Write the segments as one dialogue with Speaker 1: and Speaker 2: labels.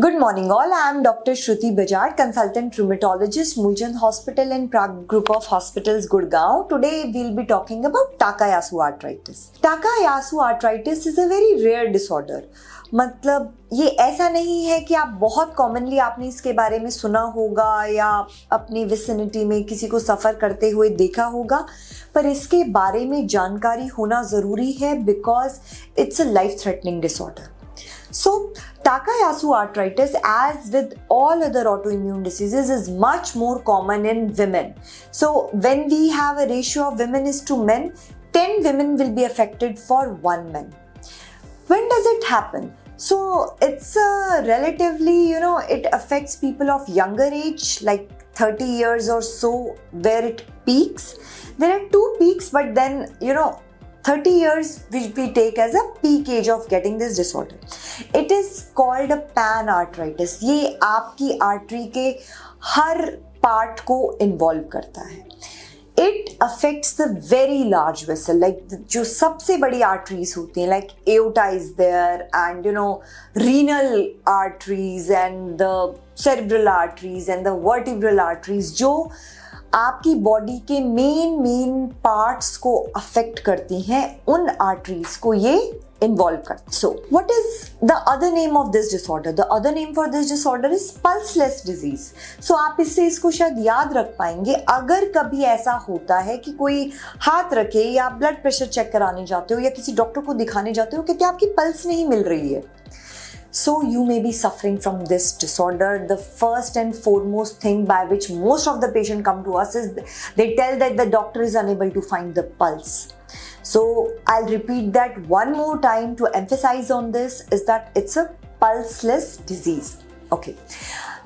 Speaker 1: Good morning all, I am Dr. Shruti Bajaj, consultant rheumatologist, Muljan Hospital and Prague Group of Hospitals, Gurgaon. Today we'll be talking about Takayasu arthritis. Takayasu arthritis is a very rare disorder. मतलब ये ऐसा नहीं है कि आप बहुत commonly आपने इसके बारे में सुना होगा या अपनी विसिनिटी में किसी को सफ़र करते हुए देखा होगा, पर इसके बारे में जानकारी होना ज़रूरी है because it's a life threatening disorder. So, Takayasu arthritis, as with all other autoimmune diseases, is much more common in women. So, when we have a ratio of women is to men, 10 women will be affected for 1 man. When does it happen? So, it's relatively, it affects people of younger age, like 30 years or so, where it peaks. There are 2 peaks, but then, 30 years which we take as a peak age of getting this disorder. It is called a pan arthritis. ये आपकी artery के हर part को involve करता है. It affects the very large vessel, like जो सबसे बड़ी arteries होती हैं, like aorta is there and renal arteries and the cerebral arteries and the vertebral arteries जो आपकी बॉडी के मेन पार्ट्स को अफेक्ट करती हैं, उन आर्टरीज को ये इन्वॉल्व करते. So what is the other name of this disorder? The other name for this disorder is pulseless disease. So आप इसको शायद याद रख पाएंगे. अगर कभी ऐसा होता है कि कोई हाथ रखे या ब्लड प्रेशर चेक कराने जाते हो या किसी डॉक्टर को दिखाने जाते हो, कहते आपकी पल्स नहीं मिल रही है. So you may be suffering from this disorder. The first and foremost thing by which most of the patient come to us is they tell that the doctor is unable to find the pulse. So I'll repeat that one more time to emphasize on this is that it's a pulseless disease. Okay.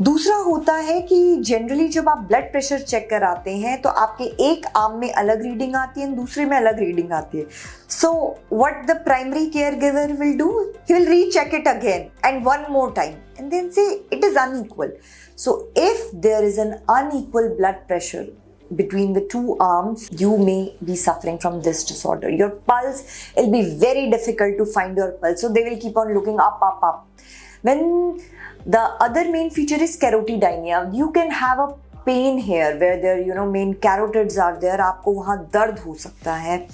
Speaker 1: दूसरा होता है कि generally जब आप blood pressure check कराते हैं तो आपके एक आर्म में अलग रीडिंग आती है, दूसरे में अलग रीडिंग आती है. So what the primary care giver will do, he will recheck it again and one more time and then say it is unequal. So if there is an unequal blood pressure between the two arms, you may be suffering from this disorder. Your pulse, it'll be very difficult to find your pulse. So they will keep on looking up. When the other main feature is carotidynia, you can have a pain here where there main carotids are there. आपको वहाँ दर्द हो सकता है.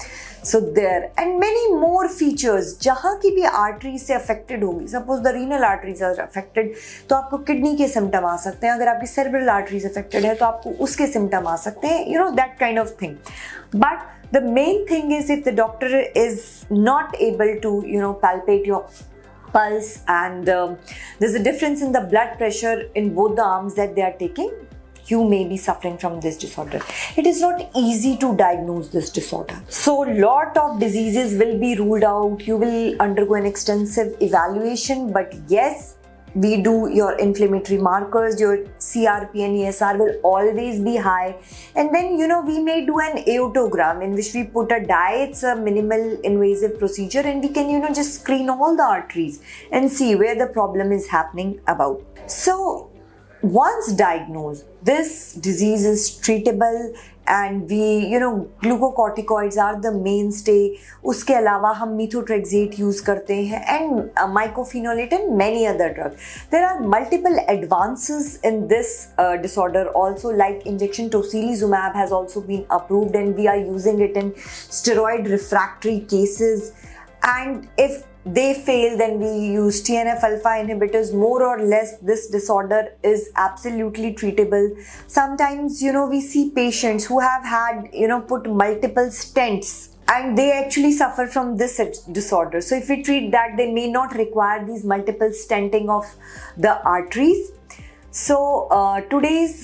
Speaker 1: So there and many more features. जहाँ की भी arteries से affected होगी, suppose the renal arteries are affected, तो आपको kidney के symptom आ सकते हैं. अगर आपकी cerebral arteries affected है तो आपको उसके symptom आ सकते हैं. That kind of thing. But the main thing is if the doctor is not able to palpate your pulse and there's a difference in the blood pressure in both the arms that they are taking, you may be suffering from this disorder. It is not easy to diagnose this disorder. So lot of diseases will be ruled out. You will undergo an extensive evaluation, but yes, we do your inflammatory markers, your CRP and ESR will always be high. And then, we may do an aortogram in which we put a dye. It's a minimal invasive procedure and we can, just screen all the arteries and see where the problem is happening about. So, once diagnosed, this disease is treatable and we, glucocorticoids are the mainstay. उसके अलावा हम methotrexate use करते हैं and mycophenolate and many other drugs. There are multiple advances in this disorder also, like injection tocilizumab has also been approved and we are using it in steroid refractory cases. And if they fail, then we use TNF-alpha inhibitors. More or less, this disorder is absolutely treatable. Sometimes, we see patients who have had, put multiple stents and they actually suffer from this disorder. So if we treat that, they may not require these multiple stenting of the arteries. So today's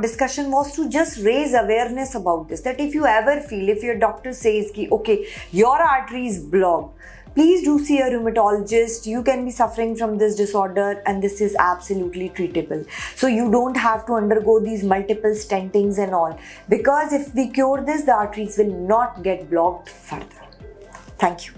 Speaker 1: discussion was to just raise awareness about this, that if you ever feel, if your doctor says ki, okay, your artery is blocked, please do see a rheumatologist. You can be suffering from this disorder and this is absolutely treatable. So you don't have to undergo these multiple stentings and all, because if we cure this, the arteries will not get blocked further. Thank you.